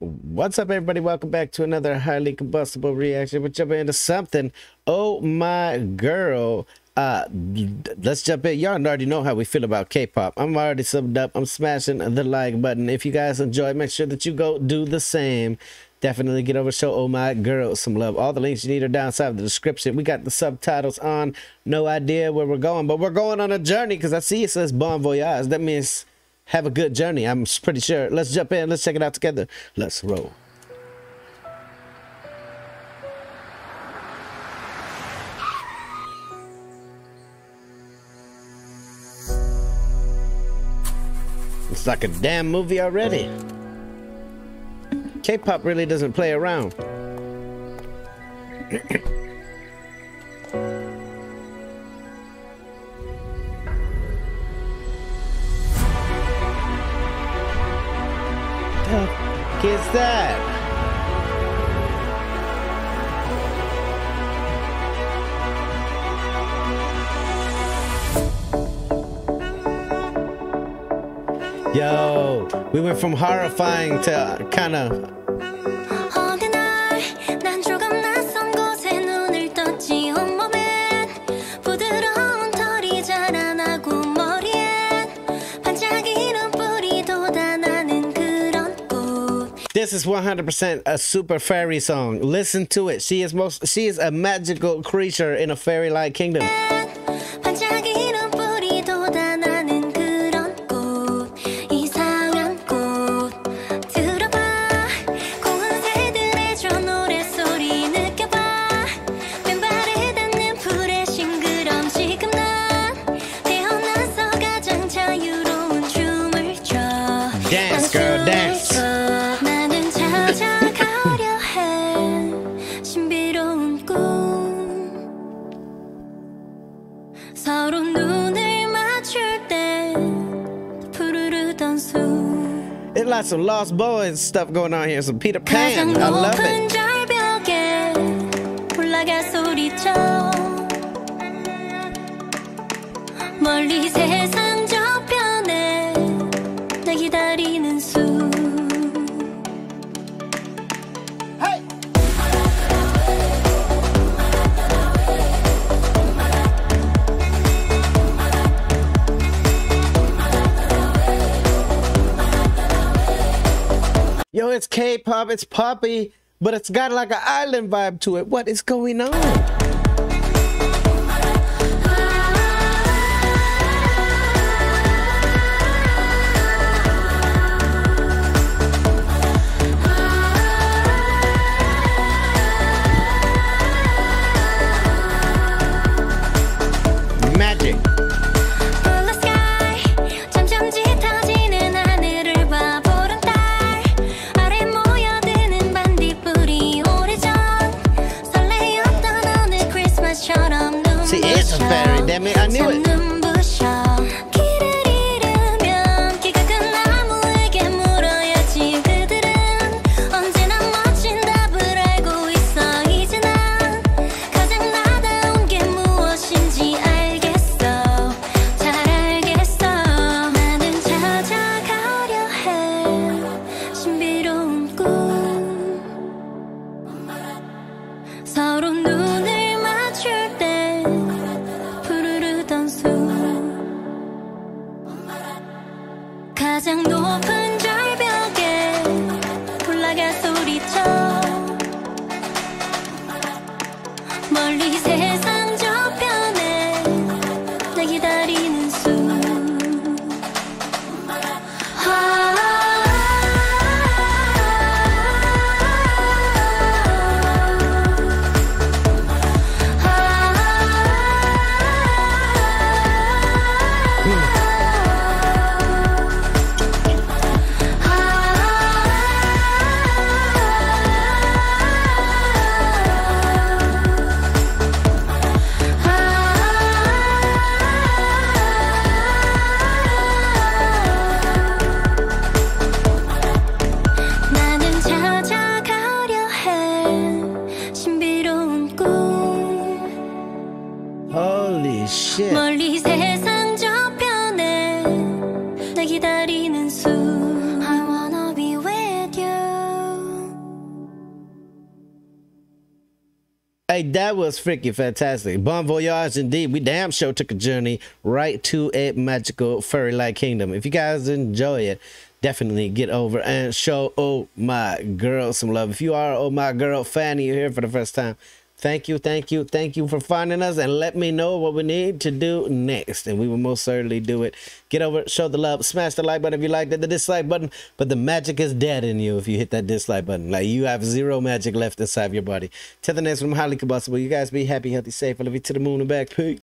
What's up, everybody? Welcome back to another highly combustible reaction. We're jumping into something. Oh my girl. Let's jump in. Y'all already know how we feel about K-pop. I'm already subbed up. I'm smashing the like button. If you guys enjoy, make sure that you go do the same. Definitely get over to show Oh My Girl some love. All the links you need are down inside of the description. We got the subtitles on. No idea where we're going, but we're going on a journey because I see it says bon voyage. That means have a good journey, I'm pretty sure. Let's jump in. Let's check it out together. Let's roll. It's like a damn movie already. K-pop really doesn't play around. Is that? Yo, we went from horrifying to kind of. This is 100% a super fairy song. Listen to it. She is a magical creature in a fairy-like kingdom. Dance, girl, dance. It's like some Lost Boys stuff going on here, some Peter Pan. I love it. Yo, it's K-pop, it's poppy, but it's got like an island vibe to it. What is going on? Magic. It's a fairy, damn it, I knew it. Hey, that was freaking fantastic. Bon voyage indeed. We damn sure took a journey right to a magical fairy-like kingdom. If you guys enjoy it, definitely get over and show Oh My Girl some love. If you are Oh My Girl fan, you're here for the first time, thank you for finding us, and let me know what we need to do next, and we will most certainly do it. Get over, show the love, smash the like button if you liked it, the dislike button, but the magic is dead in you if you hit that dislike button. Like, you have zero magic left inside your body. Till the next one, I'm highly combustible. You guys be happy, healthy, safe. I love you to the moon and back. Peace.